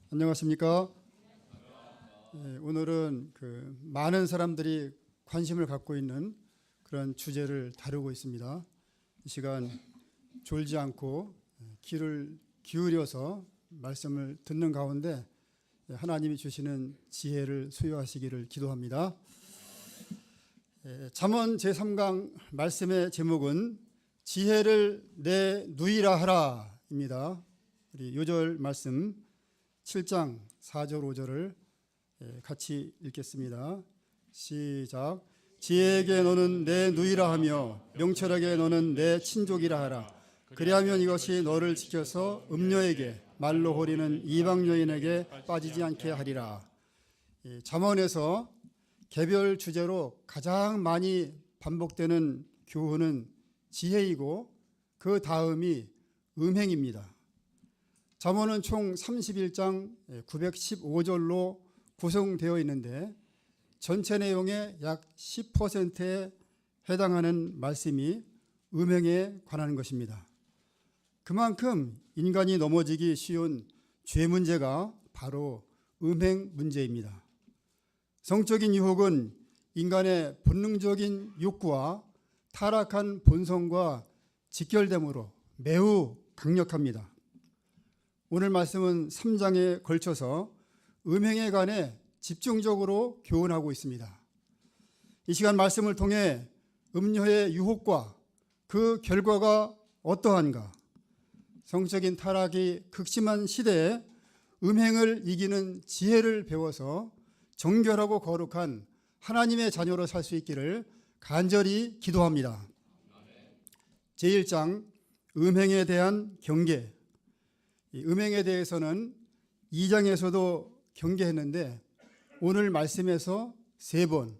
안녕하십니까? 오늘은 많은 사람들이 관심을 갖고 있는 그런 주제를 다루고 있습니다. 이 시간 졸지 않고 귀를 기울여서 말씀을 듣는 가운데 하나님이 주시는 지혜를 수여하시기를 기도합니다. 잠언 제3강 말씀의 제목은 지혜를 내 누이라 하라입니다. 우리 요절 말씀 7장 4절 5절을 같이 읽겠습니다. 시작. 지혜에게 너는 내 누이라 하며 명철에게 너는 내 친족이라 하라. 그리하면 이것이 너를 지켜서 음녀에게 말로 호리는 이방 여인에게 빠지지 않게 하리라. 잠언에서 개별 주제로 가장 많이 반복되는 교훈은 지혜이고 그 다음이 음행입니다. 잠언은 총 31장 915절로 구성되어 있는데 전체 내용의 약 10%에 해당하는 말씀이 음행에 관한 것입니다. 그만큼 인간이 넘어지기 쉬운 죄 문제가 바로 음행 문제입니다. 성적인 유혹은 인간의 본능적인 욕구와 타락한 본성과 직결되므로 매우 강력합니다. 오늘 말씀은 3장에 걸쳐서 음행에 관해 집중적으로 교훈하고 있습니다. 이 시간 말씀을 통해 음녀의 유혹과 그 결과가 어떠한가, 성적인 타락이 극심한 시대에 음행을 이기는 지혜를 배워서 정결하고 거룩한 하나님의 자녀로 살 수 있기를 간절히 기도합니다. 제1장 음행에 대한 경계. 음행에 대해서는 2장에서도 경계했는데 오늘 말씀에서 3번,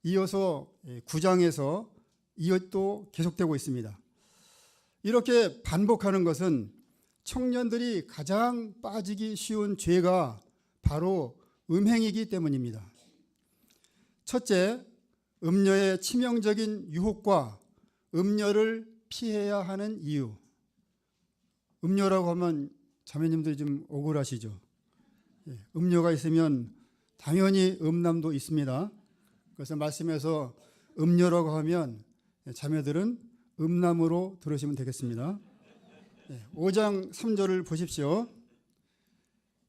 이어서 9장에서 또 계속되고 있습니다. 이렇게 반복하는 것은 청년들이 가장 빠지기 쉬운 죄가 바로 음행이기 때문입니다. 첫째, 음녀의 치명적인 유혹과 음녀를 피해야 하는 이유. 음녀라고 하면 자매님들이 좀 억울하시죠? 음녀가 있으면 당연히 음남도 있습니다. 그래서 말씀에서 음녀라고 하면 자매들은 음남으로 들으시면 되겠습니다. 5장 3절을 보십시오.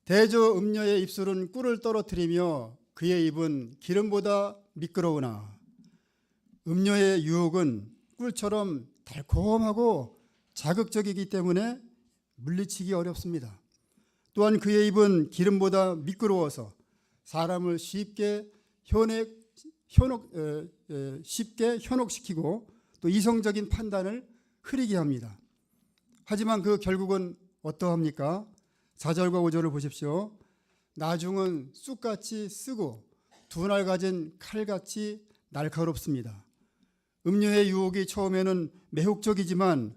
대저 음녀의 입술은 꿀을 떨어뜨리며 그의 입은 기름보다 미끄러우나. 음녀의 유혹은 꿀처럼 달콤하고 자극적이기 때문에 물리치기 어렵습니다. 또한 그의 입은 기름보다 미끄러워서 사람을 쉽게 현혹시키고 또 이성적인 판단을 흐리게 합니다. 하지만 그 결국은 어떠합니까? 4절과 5절을 보십시오. 나중은 쑥같이 쓰고 두 날 가진 칼같이 날카롭습니다. 음녀의 유혹이 처음에는 매혹적이지만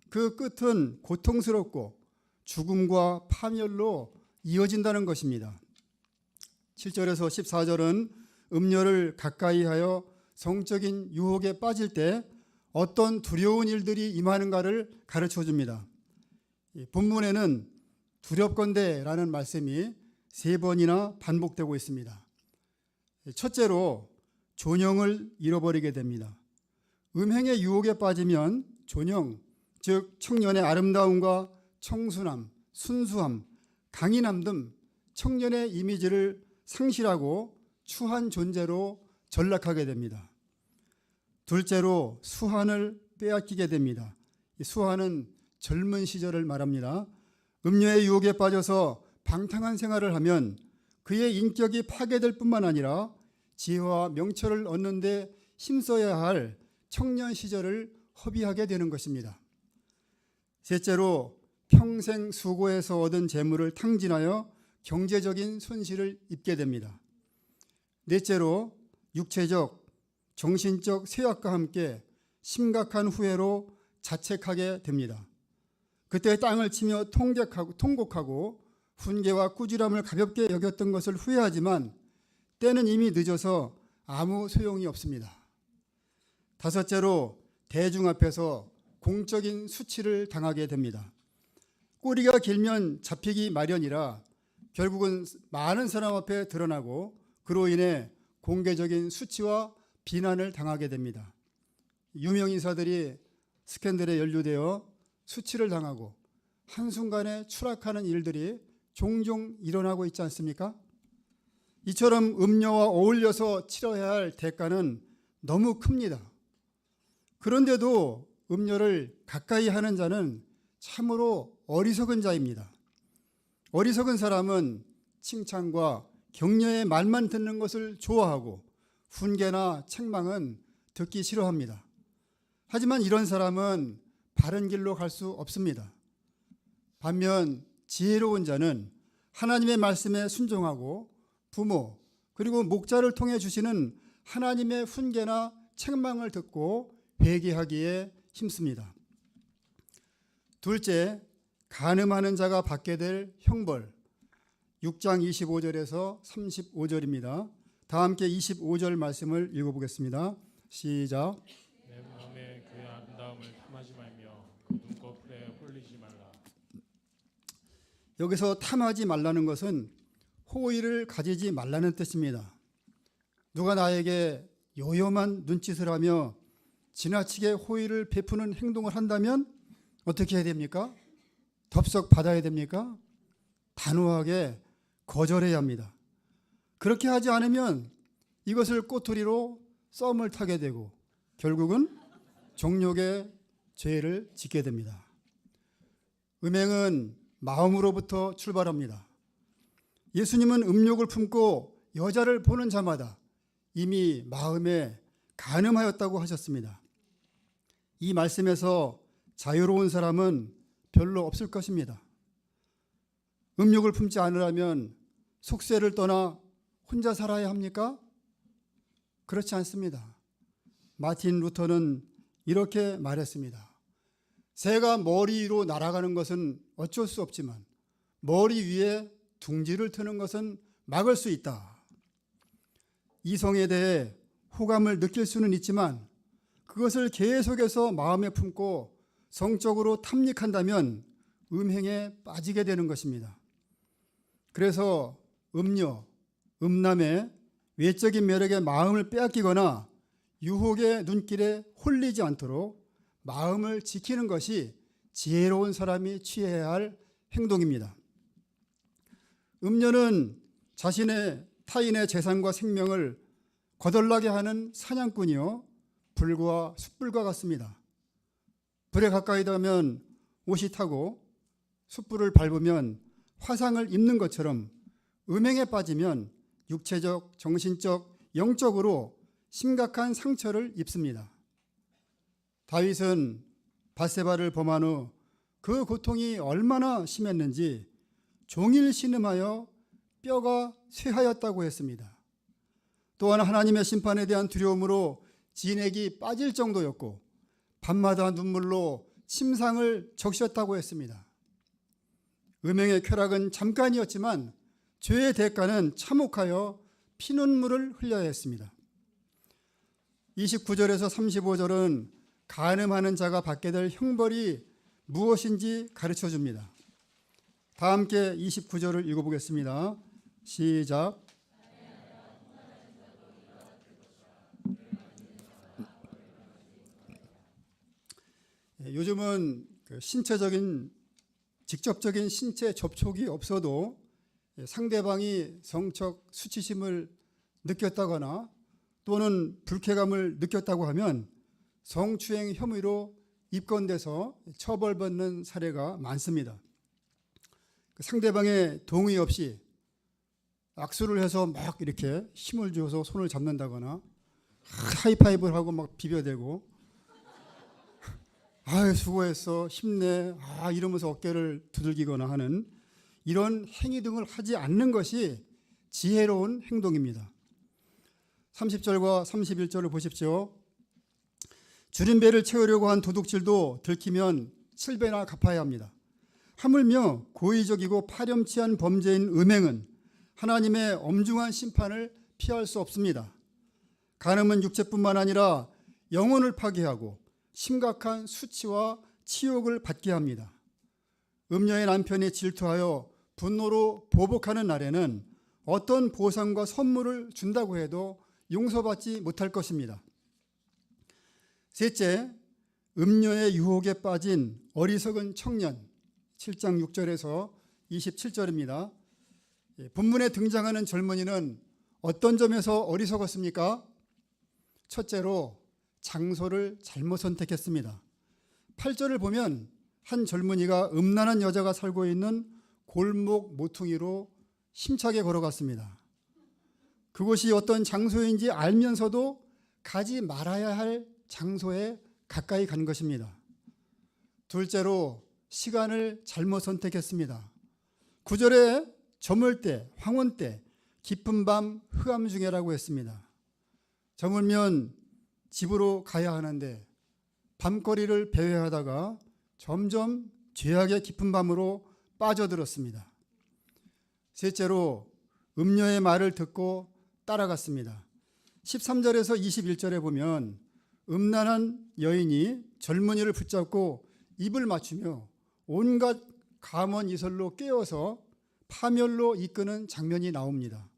그 끝은 고통스럽고 죽음과 파멸로 이어진다는 것입니다. 7절에서 14절은 음녀를 가까이 하여 성적인 유혹에 빠질 때 어떤 두려운 일들이 임하는가를 가르쳐 줍니다. 본문에는 두렵건대라는 말씀이 3번이나 반복되고 있습니다. 첫째로 존영을 잃어버리게 됩니다. 음행의 유혹에 빠지면 존영, 즉 청년의 아름다움과 청순함, 순수함, 강인함 등 청년의 이미지를 상실하고 추한 존재로 전락하게 됩니다. 둘째로 수한을 빼앗기게 됩니다. 수한은 젊은 시절을 말합니다. 음녀의 유혹에 빠져서 방탕한 생활을 하면 그의 인격이 파괴될 뿐만 아니라 지혜와 명철을 얻는 데 힘써야 할 청년 시절을 허비하게 되는 것입니다. 셋째로 평생 수고해서 얻은 재물을 탕진하여 경제적인 손실을 입게 됩니다. 넷째로 육체적, 정신적 쇠약과 함께 심각한 후회로 자책하게 됩니다. 그때 땅을 치며 통곡하고 훈계와 꾸지람을 가볍게 여겼던 것을 후회하지만 때는 이미 늦어서 아무 소용이 없습니다. 다섯째로 대중 앞에서 공적인 수치를 당하게 됩니다. 꼬리가 길면 잡히기 마련이라 결국은 많은 사람 앞에 드러나고 그로 인해 공개적인 수치와 비난을 당하게 됩니다. 유명 인사들이 스캔들에 연루되어 수치를 당하고 한순간에 추락하는 일들이 종종 일어나고 있지 않습니까? 이처럼 음료와 어울려서 치러야 할 대가는 너무 큽니다. 그런데도 음료를 가까이 하는 자는 참으로 어리석은 자입니다. 어리석은 사람은 칭찬과 격려의 말만 듣는 것을 좋아하고 훈계나 책망은 듣기 싫어합니다. 하지만 이런 사람은 바른 길로 갈 수 없습니다. 반면 지혜로운 자는 하나님의 말씀에 순종하고 부모 그리고 목자를 통해 주시는 하나님의 훈계나 책망을 듣고 회개하기에 힘씁니다. 둘째, 간음하는 자가 받게 될 형벌. 6장 25절에서 35절입니다. 다 함께 25절 말씀을 읽어보겠습니다. 시작. 내 마음에 그의 아름다움을 탐하지 말며 그 눈꺼풀에 홀리지 말라. 여기서 탐하지 말라는 것은 호의를 가지지 말라는 뜻입니다. 누가 나에게 요염한 눈짓을 하며 지나치게 호의를 베푸는 행동을 한다면 어떻게 해야 됩니까? 덥석 받아야 됩니까? 단호하게 거절해야 합니다. 그렇게 하지 않으면 이것을 꼬투리로 썸을 타게 되고 결국은 정욕의 죄를 짓게 됩니다. 음행은 마음으로부터 출발합니다. 예수님은 음욕을 품고 여자를 보는 자마다 이미 마음에 간음하였다고 하셨습니다. 이 말씀에서 자유로운 사람은 별로 없을 것입니다. 음욕을 품지 않으려면 속세를 떠나 혼자 살아야 합니까? 그렇지 않습니다. 마틴 루터는 이렇게 말했습니다. 새가 머리 위로 날아가는 것은 어쩔 수 없지만 머리 위에 둥지를 트는 것은 막을 수 있다. 이성에 대해 호감을 느낄 수는 있지만 그것을 계속해서 마음에 품고 성적으로 탐닉한다면 음행에 빠지게 되는 것입니다. 그래서 음녀, 음란의 외적인 매력에 마음을 빼앗기거나 유혹의 눈길에 홀리지 않도록 마음을 지키는 것이 지혜로운 사람이 취해야 할 행동입니다. 음녀는 타인의 재산과 생명을 거덜나게 하는 사냥꾼이요 불과 숯불과 같습니다. 불에 가까이 가면 옷이 타고 숯불을 밟으면 화상을 입는 것처럼 음행에 빠지면 육체적, 정신적, 영적으로 심각한 상처를 입습니다. 다윗은 밧세바를 범한 후 그 고통이 얼마나 심했는지 종일 신음하여 뼈가 쇠하였다고 했습니다. 또한 하나님의 심판에 대한 두려움으로 진액이 빠질 정도였고 밤마다 눈물로 침상을 적셨다고 했습니다. 음행의 쾌락은 잠깐이었지만 죄의 대가는 참혹하여 피눈물을 흘려야 했습니다. 29절에서 35절은 간음하는 자가 받게 될 형벌이 무엇인지 가르쳐 줍니다. 다 함께 29절을 읽어보겠습니다. 시작. 요즘은 신체적인 직접적인 신체 접촉이 없어도 상대방이 성적 수치심을 느꼈다거나 또는 불쾌감을 느꼈다고 하면 성추행 혐의로 입건돼서 처벌받는 사례가 많습니다. 상대방의 동의 없이 악수를 해서 막 이렇게 힘을 줘서 손을 잡는다거나 하이파이브를 하고 막 비벼대고 아유 수고했어 힘내 이러면서 어깨를 두들기거나 하는 이런 행위 등을 하지 않는 것이 지혜로운 행동입니다. 30절과 31절을 보십시오. 줄인 배를 채우려고 한 도둑질도 들키면 7배나 갚아야 합니다. 하물며 고의적이고 파렴치한 범죄인 음행은 하나님의 엄중한 심판을 피할 수 없습니다. 간음은 육체뿐만 아니라 영혼을 파괴하고 심각한 수치와 치욕을 받게 합니다. 음녀의 남편이 질투하여 분노로 보복하는 날에는 어떤 보상과 선물을 준다고 해도 용서받지 못할 것입니다. 셋째, 음녀의 유혹에 빠진 어리석은 청년, 7장 6절에서 27절입니다. 본문에 등장하는 젊은이는 어떤 점에서 어리석었습니까? 첫째로 장소를 잘못 선택했습니다. 8절을 보면 한 젊은이가 음란한 여자가 살고 있는 골목 모퉁이로 힘차게 걸어갔습니다. 그곳이 어떤 장소인지 알면서도 가지 말아야 할 장소에 가까이 간 것입니다. 둘째로 시간을 잘못 선택했습니다. 9절에 저물 때, 황혼 때, 깊은 밤 흑암 중에라고 했습니다. 저물면 집으로 가야 하는데 밤거리를 배회하다가 점점 죄악의 깊은 밤으로 빠져들었습니다. 셋째로 음녀의 말을 듣고 따라갔습니다. 13절에서 21절에 보면 음란한 여인이 젊은이를 붙잡고 입을 맞추며 온갖 감언 이설로 깨워서 파멸로 이끄는 장면이 나옵니다.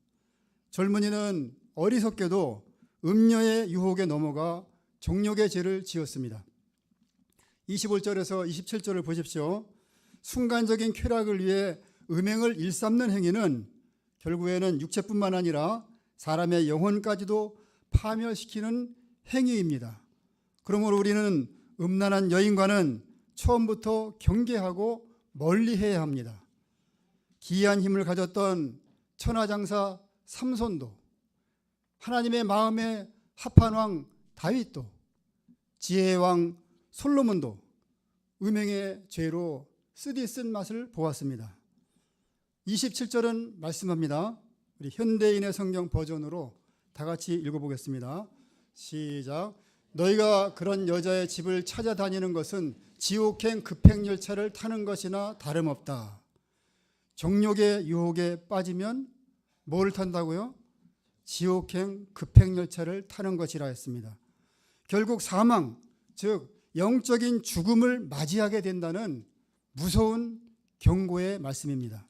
젊은이는 어리석게도 음녀의 유혹에 넘어가 정욕의 죄를 지었습니다. 25절에서 27절을 보십시오. 순간적인 쾌락을 위해 음행을 일삼는 행위는 결국에는 육체뿐만 아니라 사람의 영혼까지도 파멸시키는 행위입니다. 그러므로 우리는 음란한 여인과는 처음부터 경계하고 멀리해야 합니다. 기이한 힘을 가졌던 천하장사 삼손도, 하나님의 마음에 합한 왕 다윗도, 지혜의 왕 솔로몬도 음행의 죄로 쓰디 쓴 맛을 보았습니다. 27절은 말씀합니다. 우리 현대인의 성경 버전으로 다 같이 읽어보겠습니다. 시작. 너희가 그런 여자의 집을 찾아다니는 것은 지옥행 급행열차를 타는 것이나 다름없다. 정욕의 유혹에 빠지면 뭘 탄다고요? 지옥행 급행열차를 타는 것이라 했습니다. 결국 사망, 즉 영적인 죽음을 맞이하게 된다는 무서운 경고의 말씀입니다.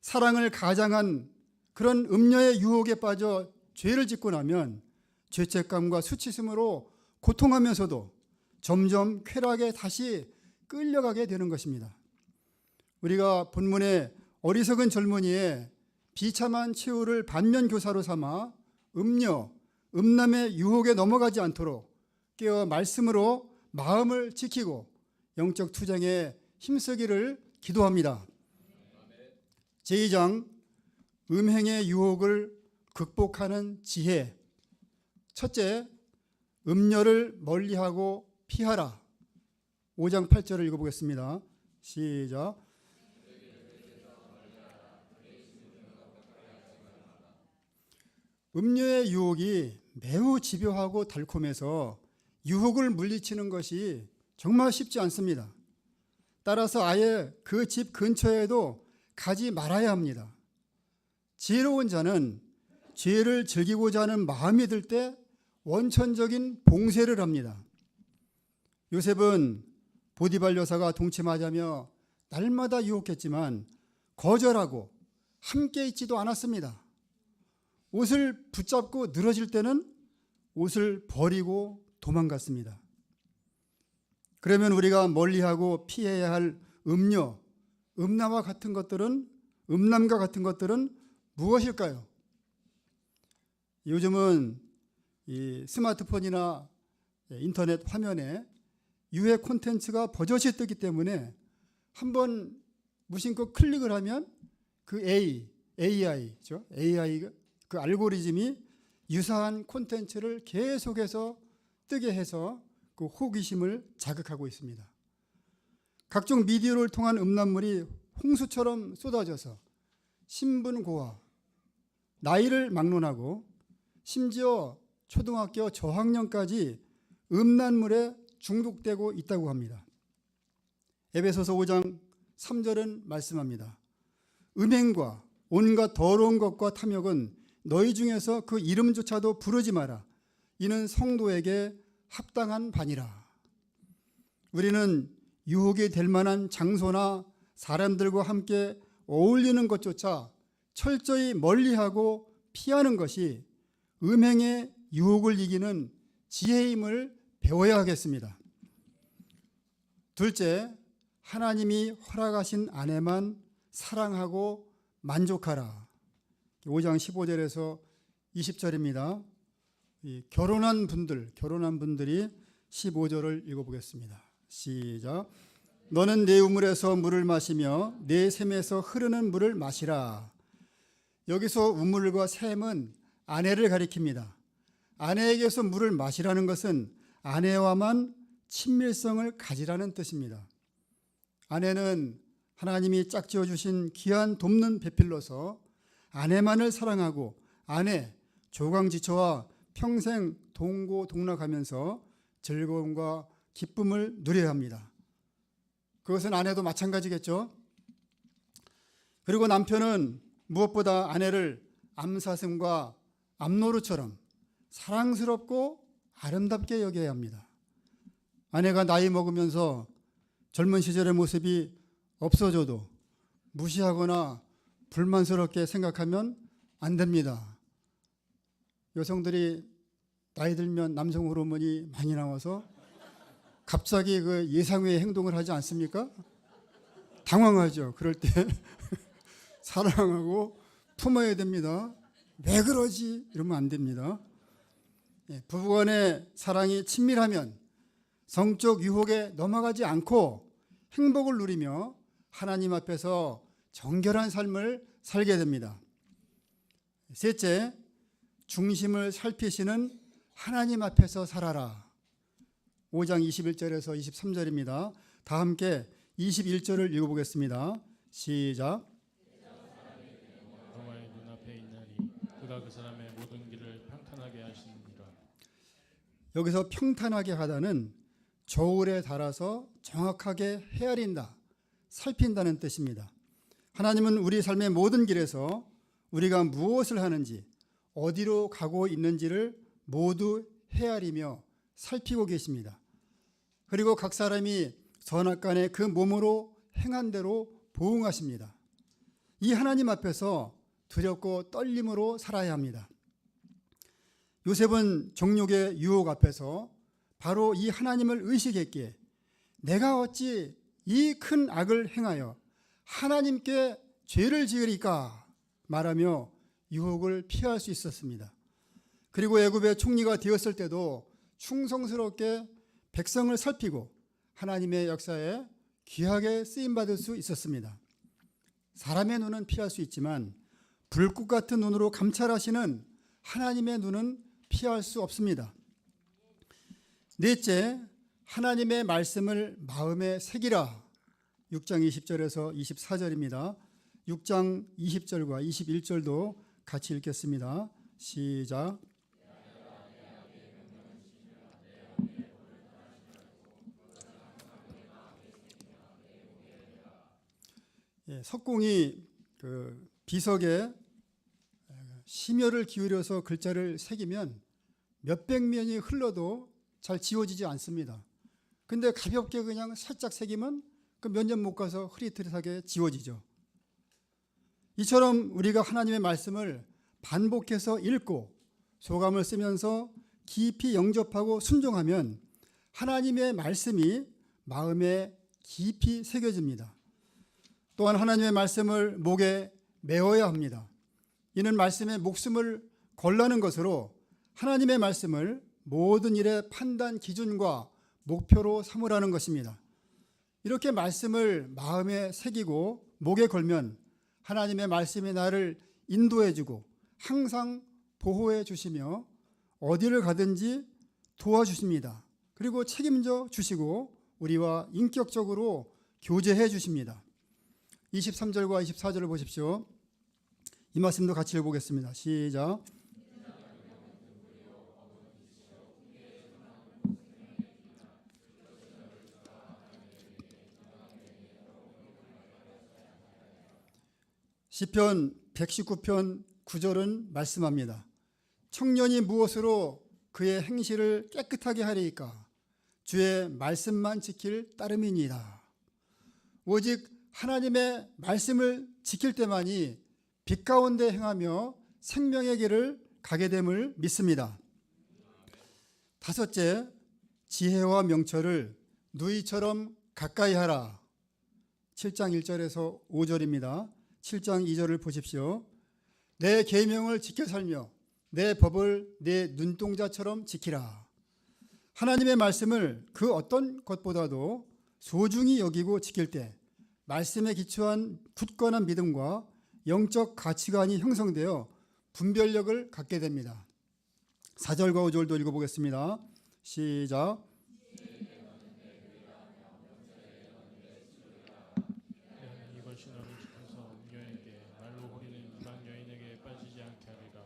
사랑을 가장한 그런 음녀의 유혹에 빠져 죄를 짓고 나면 죄책감과 수치심으로 고통하면서도 점점 쾌락에 다시 끌려가게 되는 것입니다. 우리가 본문의 어리석은 젊은이의 비참한 최후를 반면교사로 삼아 음녀, 음남의 유혹에 넘어가지 않도록 깨어 말씀으로 마음을 지키고 영적 투쟁에 힘쓰기를 기도합니다. 제2장 음행의 유혹을 극복하는 지혜. 첫째, 음녀를 멀리하고 피하라. 5장 8절을 읽어보겠습니다. 시작. 음녀의 유혹이 매우 집요하고 달콤해서 유혹을 물리치는 것이 정말 쉽지 않습니다. 따라서 아예 그 집 근처에도 가지 말아야 합니다. 지혜로운 자는 죄를 즐기고자 하는 마음이 들 때 원천적인 봉쇄를 합니다. 요셉은 보디발 여사가 동침하자며 날마다 유혹했지만 거절하고 함께 있지도 않았습니다. 옷을 붙잡고 늘어질 때는 옷을 버리고 도망갔습니다. 그러면 우리가 멀리하고 피해야 할 음녀, 음남과 같은 것들은 무엇일까요? 요즘은 이 스마트폰이나 인터넷 화면에 유해 콘텐츠가 버젓이 뜨기 때문에 한번 무심코 클릭을 하면 그 AI 그 알고리즘이 유사한 콘텐츠를 계속해서 뜨게 해서 그 호기심을 자극하고 있습니다. 각종 미디어를 통한 음란물이 홍수처럼 쏟아져서 신분고와 나이를 막론하고 심지어 초등학교 저학년까지 음란물에 중독되고 있다고 합니다. 에베소서 5장 3절은 말씀합니다. 음행과 온갖 더러운 것과 탐욕은 너희 중에서 그 이름조차도 부르지 마라. 이는 성도에게 합당한 바니라. 우리는 유혹이 될 만한 장소나 사람들과 함께 어울리는 것조차 철저히 멀리하고 피하는 것이 음행의 유혹을 이기는 지혜임을 배워야 하겠습니다. 둘째, 하나님이 허락하신 아내만 사랑하고 만족하라. 5장 15절에서 20절입니다. 결혼한 분들이 15절을 읽어보겠습니다. 시작. 너는 내 우물에서 물을 마시며 내 샘에서 흐르는 물을 마시라. 여기서 우물과 샘은 아내를 가리킵니다. 아내에게서 물을 마시라는 것은 아내와만 친밀성을 가지라는 뜻입니다. 아내는 하나님이 짝지어 주신 귀한 돕는 배필로서 아내만을 사랑하고 아내 조강지처와 평생 동고동락하면서 즐거움과 기쁨을 누려야 합니다. 그것은 아내도 마찬가지겠죠. 그리고 남편은 무엇보다 아내를 암사슴과 암노루처럼 사랑스럽고 아름답게 여겨야 합니다. 아내가 나이 먹으면서 젊은 시절의 모습이 없어져도 무시하거나 불만스럽게 생각하면 안 됩니다. 여성들이 나이 들면 남성 호르몬이 많이 나와서 갑자기 그 예상외의 행동을 하지 않습니까? 당황하죠. 그럴 때 사랑하고 품어야 됩니다. 왜 그러지? 이러면 안 됩니다. 부부간의 사랑이 친밀하면 성적 유혹에 넘어가지 않고 행복을 누리며 하나님 앞에서 정결한 삶을 살게 됩니다. 셋째, 중심을 살피시는 하나님 앞에서 살아라. 5장 21절에서 23절입니다. 다 함께 21절을 읽어보겠습니다. 시작. 여호와의 눈앞에 있나니 그가 그 사람의 모든 길을 평탄하게 하시느니라. 여기서 평탄하게 하다는 저울에 달아서 정확하게 헤아린다, 살핀다는 뜻입니다. 하나님은 우리 삶의 모든 길에서 우리가 무엇을 하는지, 어디로 가고 있는지를 모두 헤아리며 살피고 계십니다. 그리고 각 사람이 선악간에 그 몸으로 행한 대로 보응하십니다. 이 하나님 앞에서 두렵고 떨림으로 살아야 합니다. 요셉은 정욕의 유혹 앞에서 바로 이 하나님을 의식했기에 내가 어찌 이 큰 악을 행하여 하나님께 죄를 지으리까 말하며 유혹을 피할 수 있었습니다. 그리고 애굽의 총리가 되었을 때도 충성스럽게 백성을 살피고 하나님의 역사에 귀하게 쓰임받을 수 있었습니다. 사람의 눈은 피할 수 있지만 불꽃 같은 눈으로 감찰하시는 하나님의 눈은 피할 수 없습니다. 넷째, 하나님의 말씀을 마음에 새기라. 6장 20절에서 24절입니다. 6장 20절과 21절도 같이 읽겠습니다. 시작. 석공이 그 비석에 심혈을 기울여서 글자를 새기면 몇백 년이 흘러도 잘 지워지지 않습니다. 근데 가볍게 그냥 살짝 새기면 그 몇 년 못 가서 흐릿흐릿하게 지워지죠. 이처럼 우리가 하나님의 말씀을 반복해서 읽고 소감을 쓰면서 깊이 영접하고 순종하면 하나님의 말씀이 마음에 깊이 새겨집니다. 또한 하나님의 말씀을 목에 메어야 합니다. 이는 말씀에 목숨을 걸라는 것으로 하나님의 말씀을 모든 일의 판단 기준과 목표로 삼으라는 것입니다. 이렇게 말씀을 마음에 새기고 목에 걸면 하나님의 말씀이 나를 인도해주고 항상 보호해 주시며 어디를 가든지 도와주십니다. 그리고 책임져 주시고 우리와 인격적으로 교제해 주십니다. 23절과 24절을 보십시오. 이 말씀도 같이 읽어보겠습니다. 시작. 시편 119편 9절은 말씀합니다. 청년이 무엇으로 그의 행실을 깨끗하게 하리이까? 주의 말씀만 지킬 따름이니이다. 오직 하나님의 말씀을 지킬 때만이 빛 가운데 행하며 생명의 길을 가게 됨을 믿습니다. 다섯째, 지혜와 명철을 누이처럼 가까이 하라. 7장 1절에서 5절입니다. 7장 2절을 보십시오. 내 계명을 지켜 살며 내 법을 내 눈동자처럼 지키라. 하나님의 말씀을 그 어떤 것보다도 소중히 여기고 지킬 때 말씀에 기초한 굳건한 믿음과 영적 가치관이 형성되어 분별력을 갖게 됩니다. 4절과 5절도 읽어보겠습니다. 시작. 이것이 너를 지켜서 여인에게 말로 호리는 이방 여인에게 빠지지 않게 하리라.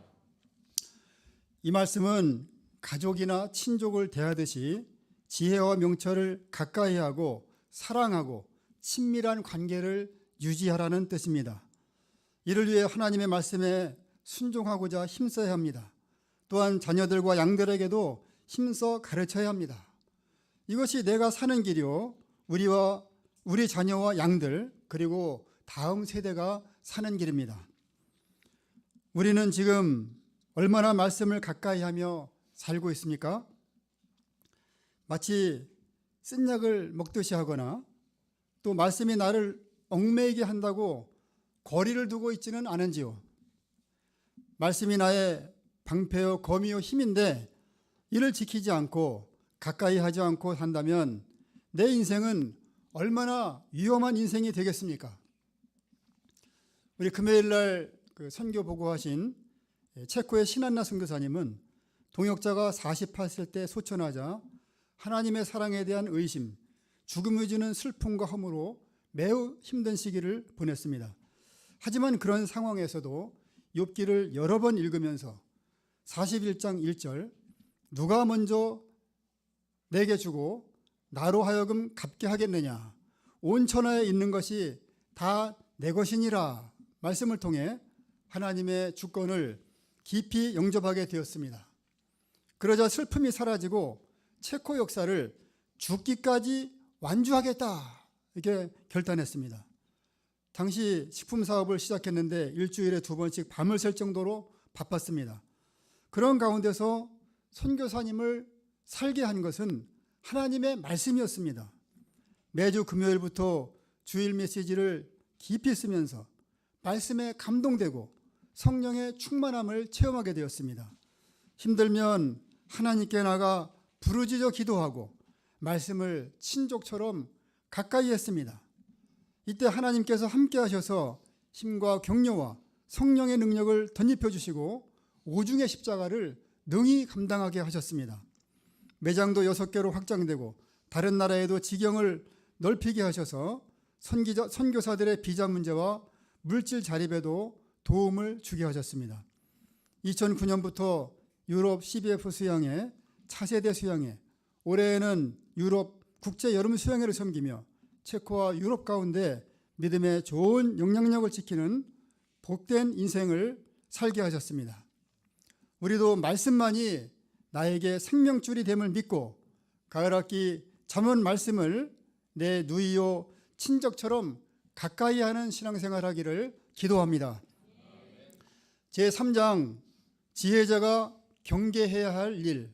이 말씀은 가족이나 친족을 대하듯이 지혜와 명철을 가까이 하고 사랑하고 친밀한 관계를 유지하라는 뜻입니다. 이를 위해 하나님의 말씀에 순종하고자 힘써야 합니다. 또한 자녀들과 양들에게도 힘써 가르쳐야 합니다. 이것이 내가 사는 길이요, 우리 자녀와 양들 그리고 다음 세대가 사는 길입니다. 우리는 지금 얼마나 말씀을 가까이 하며 살고 있습니까? 마치 쓴 약을 먹듯이 하거나 또 말씀이 나를 얽매이게 한다고 거리를 두고 있지는 않은지요. 말씀이 나의 방패요 검이요 힘인데 이를 지키지 않고 가까이 하지 않고 산다면 내 인생은 얼마나 위험한 인생이 되겠습니까? 우리 금요일 날 선교 보고하신 체코의 신한나 선교사님은 동역자가 48세 때 소천하자 하나님의 사랑에 대한 의심, 죽음을 주는 슬픔과 허무로 매우 힘든 시기를 보냈습니다. 하지만 그런 상황에서도 욥기를 여러 번 읽으면서 41장 1절 누가 먼저 내게 주고 나로 하여금 갚게 하겠느냐, 온 천하에 있는 것이 다 내 것이니라 말씀을 통해 하나님의 주권을 깊이 영접하게 되었습니다. 그러자 슬픔이 사라지고 체코 역사를 죽기까지 완주하겠다 이렇게 결단했습니다. 당시 식품 사업을 시작했는데 일주일에 2번씩 밤을 샐 정도로 바빴습니다. 그런 가운데서 선교사님을 살게 한 것은 하나님의 말씀이었습니다. 매주 금요일부터 주일 메시지를 깊이 쓰면서 말씀에 감동되고 성령의 충만함을 체험하게 되었습니다. 힘들면 하나님께 나가 부르짖어 기도하고 말씀을 친족처럼 가까이 했습니다. 이때 하나님께서 함께 하셔서 힘과 격려와 성령의 능력을 덧입혀 주시고 오중의 십자가를 능히 감당하게 하셨습니다. 매장도 6개로 확장되고 다른 나라에도 지경을 넓히게 하셔서 선교사들의 비자 문제와 물질 자립에도 도움을 주게 하셨습니다. 2009년부터 유럽 CBF 수양회, 차세대 수양회, 올해에는 유럽 국제 여름 수양회를 섬기며 체코와 유럽 가운데 믿음의 좋은 영향력을 지키는 복된 인생을 살게 하셨습니다. 우리도 말씀만이 나에게 생명줄이 됨을 믿고 가을학기 잠언 말씀을 내 누이요 친족처럼 가까이 하는 신앙생활하기를 기도합니다. 제3장 지혜자가 경계해야 할 일,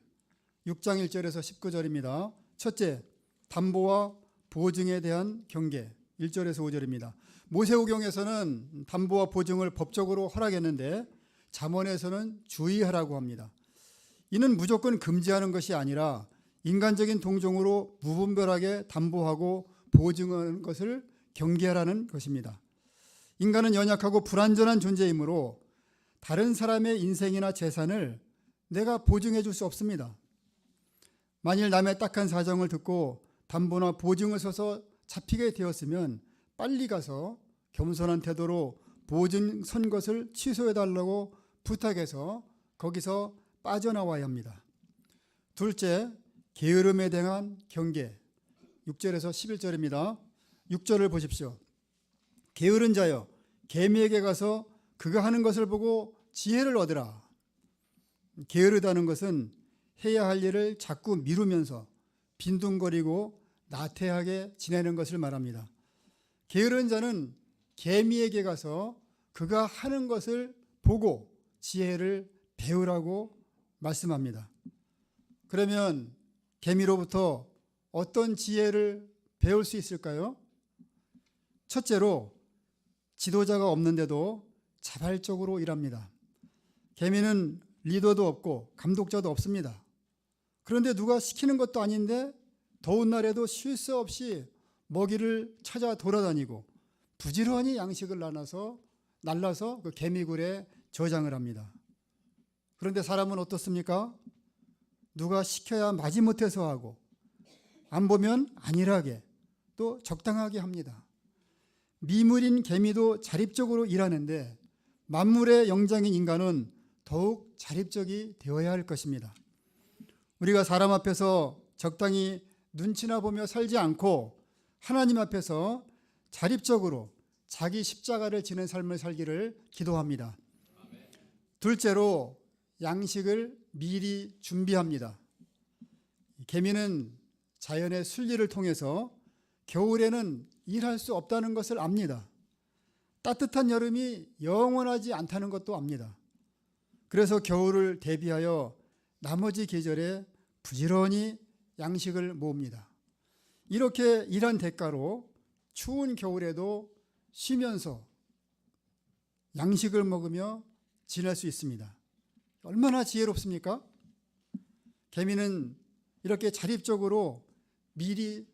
6장 1절에서 19절입니다. 첫째, 담보와 보증에 대한 경계, 1절에서 5절입니다. 모세오경에서는 담보와 보증을 법적으로 허락했는데 잠언에서는 주의하라고 합니다. 이는 무조건 금지하는 것이 아니라 인간적인 동종으로 무분별하게 담보하고 보증하는 것을 경계하라는 것입니다. 인간은 연약하고 불완전한 존재이므로 다른 사람의 인생이나 재산을 내가 보증해 줄 수 없습니다. 만일 남의 딱한 사정을 듣고 담보나 보증을 서서 잡히게 되었으면 빨리 가서 겸손한 태도로 보증 선 것을 취소해 달라고 부탁해서 거기서 빠져나와야 합니다. 둘째, 게으름에 대한 경계, 6절에서 11절입니다. 6절을 보십시오. 게으른 자여, 개미에게 가서 그가 하는 것을 보고 지혜를 얻으라. 게으르다는 것은 해야 할 일을 자꾸 미루면서 빈둥거리고 나태하게 지내는 것을 말합니다. 게으른 자는 개미에게 가서 그가 하는 것을 보고 지혜를 배우라고 말씀합니다. 그러면 개미로부터 어떤 지혜를 배울 수 있을까요? 첫째로 지도자가 없는데도 자발적으로 일합니다. 개미는 리더도 없고 감독자도 없습니다. 그런데 누가 시키는 것도 아닌데 더운 날에도 쉴 새 없이 먹이를 찾아 돌아다니고 부지런히 양식을 날라서 그 개미굴에 저장을 합니다. 그런데 사람은 어떻습니까? 누가 시켜야 마지못해서 하고 안 보면 안일하게 또 적당하게 합니다. 미물인 개미도 자립적으로 일하는데 만물의 영장인 인간은 더욱 자립적이 되어야 할 것입니다. 우리가 사람 앞에서 적당히 눈치나 보며 살지 않고 하나님 앞에서 자립적으로 자기 십자가를 지는 삶을 살기를 기도합니다. 둘째로 양식을 미리 준비합니다. 개미는 자연의 순리를 통해서 겨울에는 일할 수 없다는 것을 압니다. 따뜻한 여름이 영원하지 않다는 것도 압니다. 그래서 겨울을 대비하여 나머지 계절에 부지런히 양식을 모읍니다. 이렇게 일한 대가로 추운 겨울에도 쉬면서 양식을 먹으며 지낼 수 있습니다. 얼마나 지혜롭습니까? 개미는 이렇게 자립적으로 미리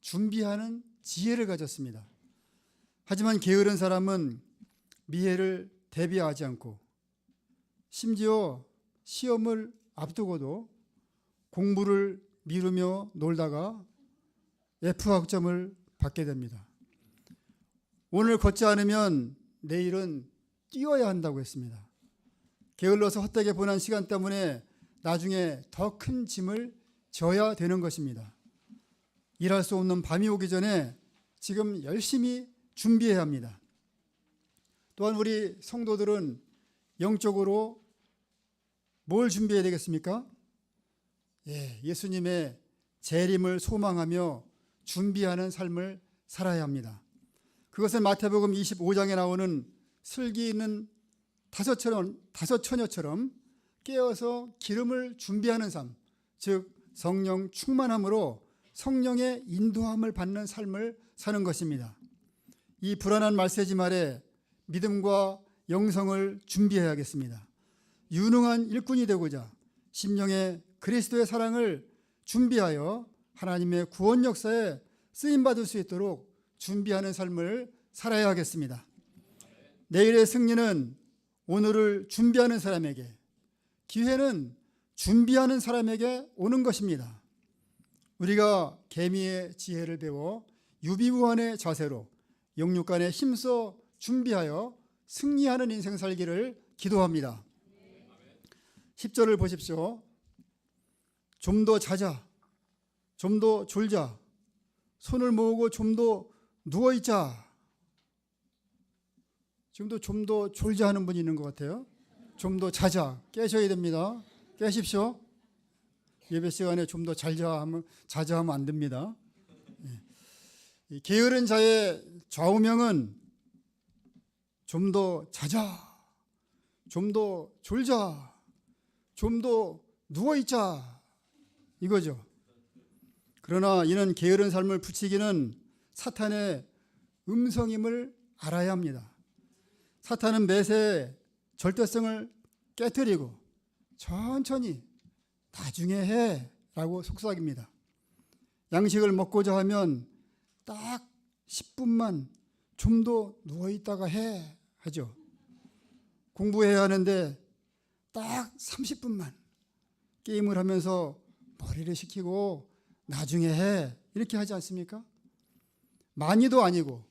준비하는 지혜를 가졌습니다. 하지만 게으른 사람은 미래를 대비하지 않고 심지어 시험을 앞두고도 공부를 미루며 놀다가 F학점을 받게 됩니다. 오늘 걷지 않으면 내일은 뛰어야 한다고 했습니다. 게을러서 헛되게 보낸 시간 때문에 나중에 더 큰 짐을 져야 되는 것입니다. 일할 수 없는 밤이 오기 전에 지금 열심히 준비해야 합니다. 또한 우리 성도들은 영적으로 뭘 준비해야 되겠습니까? 예수님의 재림을 소망하며 준비하는 삶을 살아야 합니다. 그것은 마태복음 25장에 나오는 슬기 있는 다섯 처녀처럼 깨어서 기름을 준비하는 삶, 즉 성령 충만함으로 성령의 인도함을 받는 삶을 사는 것입니다. 이 불안한 말세지 말에 믿음과 영성을 준비해야겠습니다. 유능한 일꾼이 되고자 심령의 그리스도의 사랑을 준비하여 하나님의 구원 역사에 쓰임받을 수 있도록 준비하는 삶을 살아야 하겠습니다. 내일의 승리는 오늘을 준비하는 사람에게, 기회는 준비하는 사람에게 오는 것입니다. 우리가 개미의 지혜를 배워 유비무환의 자세로 영육간에 힘써 준비하여 승리하는 인생 살기를 기도합니다. 10절을 보십시오. 좀 더 자자, 좀 더 졸자, 손을 모으고 좀 더 누워있자. 지금도 좀 더 졸자 하는 분이 있는 것 같아요. 좀 더 자자, 깨셔야 됩니다. 깨십시오. 예배 시간에 좀 더 자자 하면 안 됩니다. 게으른 자의 좌우명은 좀 더 자자, 좀 더 졸자, 좀 더 누워있자 이거죠. 그러나 이는 게으른 삶을 붙이기는 사탄의 음성임을 알아야 합니다. 사탄은 매세 절대성을 깨뜨리고 천천히 나중에 해 라고 속삭입니다. 양식을 먹고자 하면 딱 10분만 좀 더 누워있다가 해 하죠. 공부해야 하는데 딱 30분만 게임을 하면서 머리를 식히고 나중에 해 이렇게 하지 않습니까? 많이도 아니고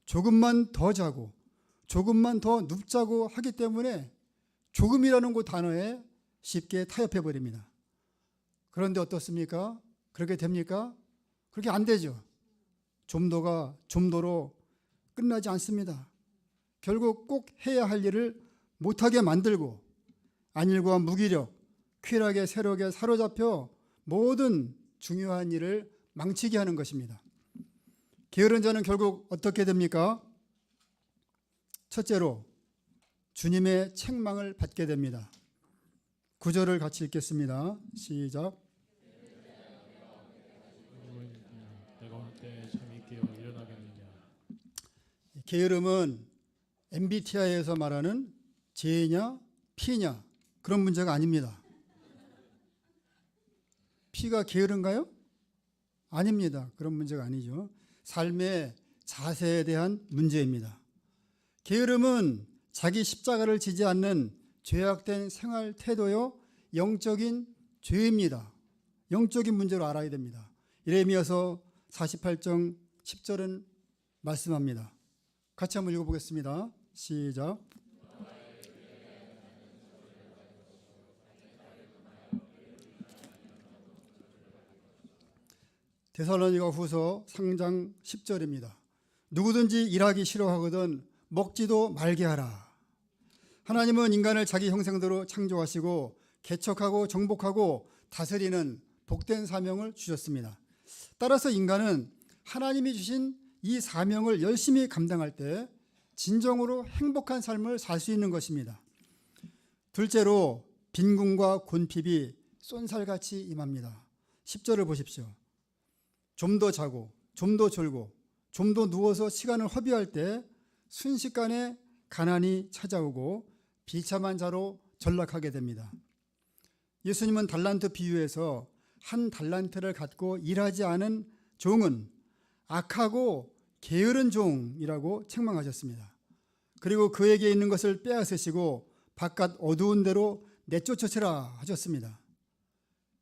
조금만 더 자고 조금만 더 눕자고 하기 때문에 조금이라는 그 단어에 쉽게 타협해 버립니다. 그런데 어떻습니까? 그렇게 됩니까? 그렇게 안 되죠. 좀더가 좀더로 끝나지 않습니다. 결국 꼭 해야 할 일을 못하게 만들고 안일과 무기력, 쾌락의 세력에 사로잡혀 모든 중요한 일을 망치게 하는 것입니다. 게으른 자는 결국 어떻게 됩니까? 첫째로 주님의 책망을 받게 됩니다. 9절을 같이 읽겠습니다. 시작. 내가 오늘 때 잠이 깨어 일어나겠느냐. 게으름은 MBTI에서 말하는 J냐 P냐 그런 문제가 아닙니다. P가 게으른가요? 아닙니다. 그런 문제가 아니죠. 삶의 자세에 대한 문제입니다. 게으름은 자기 십자가를 지지 않는 죄악된 생활 태도요, 영적인 죄입니다. 영적인 문제로 알아야 됩니다. 예레미야서 48장 10절은 말씀합니다. 같이 한번 읽어보겠습니다. 시작. 데살로니가 후서 3장 10절입니다. 누구든지 일하기 싫어하거든 먹지도 말게 하라. 하나님은 인간을 자기 형상대로 창조하시고 개척하고 정복하고 다스리는 복된 사명을 주셨습니다. 따라서 인간은 하나님이 주신 이 사명을 열심히 감당할 때 진정으로 행복한 삶을 살 수 있는 것입니다. 둘째로 빈궁과 곤핍이 쏜살같이 임합니다. 10절을 보십시오. 좀 더 자고 좀 더 졸고 좀 더 누워서 시간을 허비할 때 순식간에 가난이 찾아오고 비참한 자로 전락하게 됩니다. 예수님은 달란트 비유에서 한 달란트를 갖고 일하지 않은 종은 악하고 게으른 종이라고 책망하셨습니다. 그리고 그에게 있는 것을 빼앗으시고 바깥 어두운 데로 내쫓으시라 하셨습니다.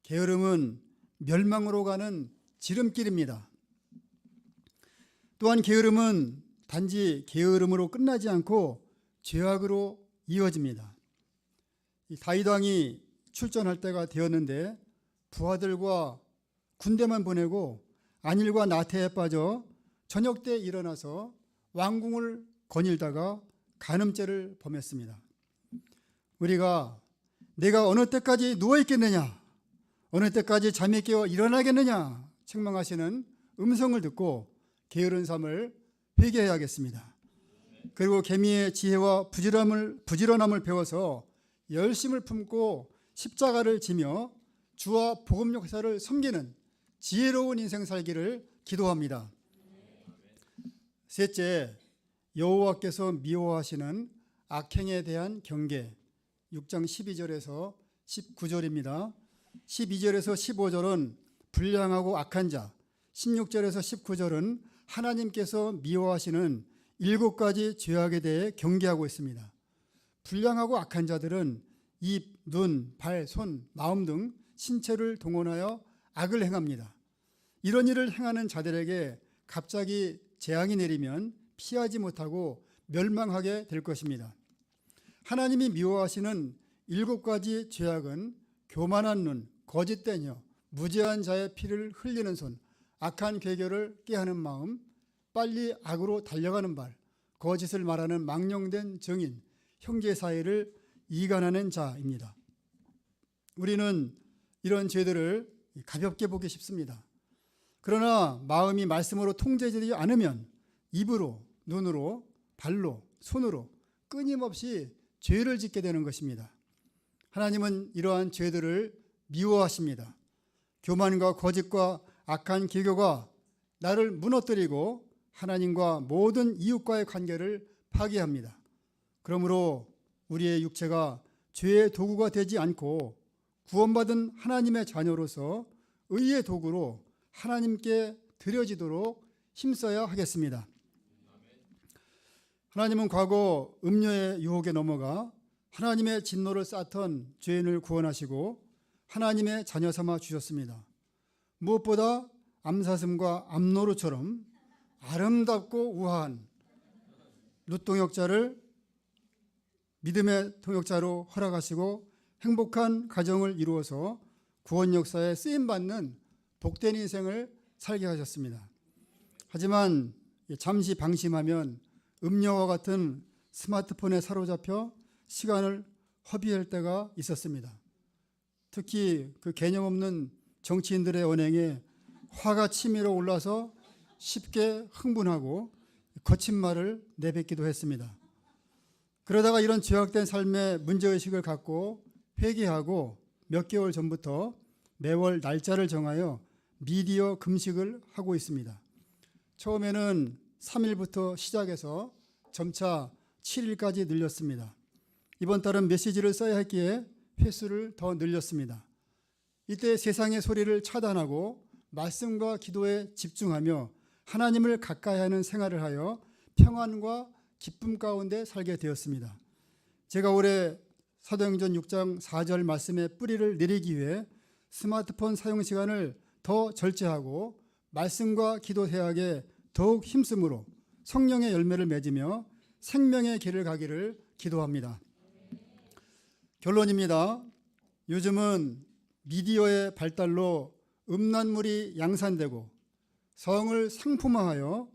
게으름은 멸망으로 가는 지름길입니다. 또한 게으름은 단지 게으름으로 끝나지 않고 죄악으로 이어집니다. 다윗 왕이 출전할 때가 되었는데 부하들과 군대만 보내고 안일과 나태에 빠져 저녁 때 일어나서 왕궁을 거닐다가 간음죄를 범했습니다. 우리가 내가 어느 때까지 누워 있겠느냐, 어느 때까지 잠이 깨어 일어나겠느냐 책망하시는 음성을 듣고 게으른 삶을 회개해야겠습니다. 그리고 개미의 지혜와 부지런함을 배워서 열심을 품고 십자가를 지며 주와 복음 역사를 섬기는 지혜로운 인생 살기를 기도합니다. 셋째, 여호와께서 미워하시는 악행에 대한 경계. 6장 12절에서 19절입니다. 12절에서 15절은 불량하고 악한 자, 16절에서 19절은 하나님께서 미워하시는 7가지 죄악에 대해 경계하고 있습니다. 불량하고 악한 자들은 입, 눈, 발, 손, 마음 등 신체를 동원하여 악을 행합니다. 이런 일을 행하는 자들에게 갑자기 재앙이 내리면 피하지 못하고 멸망하게 될 것입니다. 하나님이 미워하시는 7가지 죄악은 교만한 눈, 거짓된 혀, 무죄한 자의 피를 흘리는 손, 악한 괴결을 꾀하는 마음, 빨리 악으로 달려가는 발, 거짓을 말하는 망령된 증인, 형제 사이를 이간하는 자입니다. 우리는 이런 죄들을 가볍게 보기 쉽습니다. 그러나 마음이 말씀으로 통제되지 않으면 입으로, 눈으로, 발로, 손으로 끊임없이 죄를 짓게 되는 것입니다. 하나님은 이러한 죄들을 미워하십니다. 교만과 거짓과 악한 기교가 나를 무너뜨리고 하나님과 모든 이웃과의 관계를 파괴합니다. 그러므로 우리의 육체가 죄의 도구가 되지 않고 구원받은 하나님의 자녀로서 의의 도구로 하나님께 드려지도록 힘써야 하겠습니다. 하나님은 과거 음료의 유혹에 넘어가 하나님의 진노를 쌓던 죄인을 구원하시고 하나님의 자녀 삼아 주셨습니다. 무엇보다 암사슴과 암노루처럼 아름답고 우아한 룻 동역자를 믿음의 동역자로 허락하시고 행복한 가정을 이루어서 구원 역사에 쓰임받는 복된 인생을 살게 하셨습니다. 하지만 잠시 방심하면 음료와 같은 스마트폰에 사로잡혀 시간을 허비할 때가 있었습니다. 특히 그 개념 없는 정치인들의 언행에 화가 치밀어 올라서 쉽게 흥분하고 거친 말을 내뱉기도 했습니다. 그러다가 이런 죄악된 삶에 문제의식을 갖고 회개하고 몇 개월 전부터 매월 날짜를 정하여 미디어 금식을 하고 있습니다. 처음에는 3일부터 시작해서 점차 7일까지 늘렸습니다. 이번 달은 메시지를 써야 했기에 횟수를 더 늘렸습니다. 이때 세상의 소리를 차단하고 말씀과 기도에 집중하며 하나님을 가까이 하는 생활을 하여 평안과 기쁨 가운데 살게 되었습니다. 제가 올해 사도행전 6장 4절 말씀의 뿌리를 내리기 위해 스마트폰 사용 시간을 더 절제하고 말씀과 기도 대학에 더욱 힘쓰므로 성령의 열매를 맺으며 생명의 길을 가기를 기도합니다. 결론입니다. 요즘은 미디어의 발달로 음란물이 양산되고 성을 상품화하여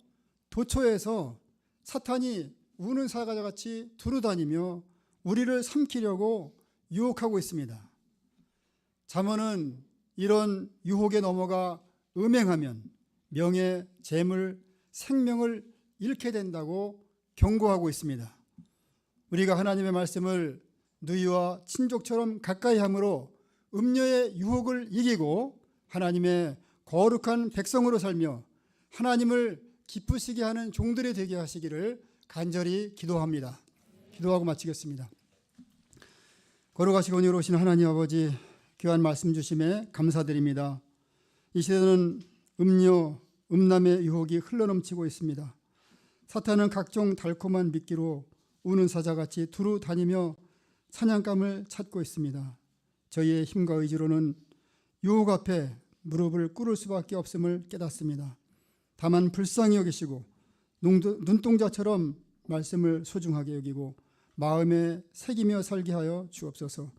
도처에서 사탄이 우는 사자같이 두루다니며 우리를 삼키려고 유혹하고 있습니다. 잠언은 이런 유혹에 넘어가 음행하면 명예, 재물, 생명을 잃게 된다고 경고하고 있습니다. 우리가 하나님의 말씀을 누이와 친족처럼 가까이 함으로 음녀의 유혹을 이기고 하나님의 거룩한 백성으로 살며 하나님을 기쁘시게 하는 종들이 되게 하시기를 간절히 기도합니다. 기도하고 마치겠습니다. 거룩하시고 은혜로우신 하나님 아버지, 귀한 말씀 주심에 감사드립니다. 이 시대는 음녀, 음란의 유혹이 흘러넘치고 있습니다. 사탄은 각종 달콤한 미끼로 우는 사자같이 두루 다니며 사냥감을 찾고 있습니다. 저희의 힘과 의지로는 유혹 앞에 무릎을 꿇을 수밖에 없음을 깨닫습니다. 다만 불쌍히 여기시고 눈동자처럼 말씀을 소중하게 여기고 마음에 새기며 살게 하여 주옵소서.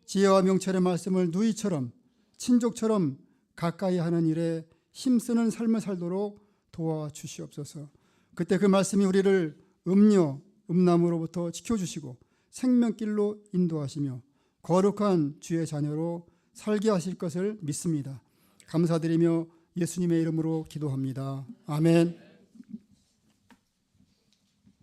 지혜와 명철의 말씀을 누이처럼 친족처럼 가까이 하는 일에 힘쓰는 삶을 살도록 도와주시옵소서. 그때 그 말씀이 우리를 음녀, 음란으로부터 지켜주시고 생명길로 인도하시며 거룩한 주의 자녀로 살게 하실 것을 믿습니다. 감사드리며 예수님의 이름으로 기도합니다. 아멘.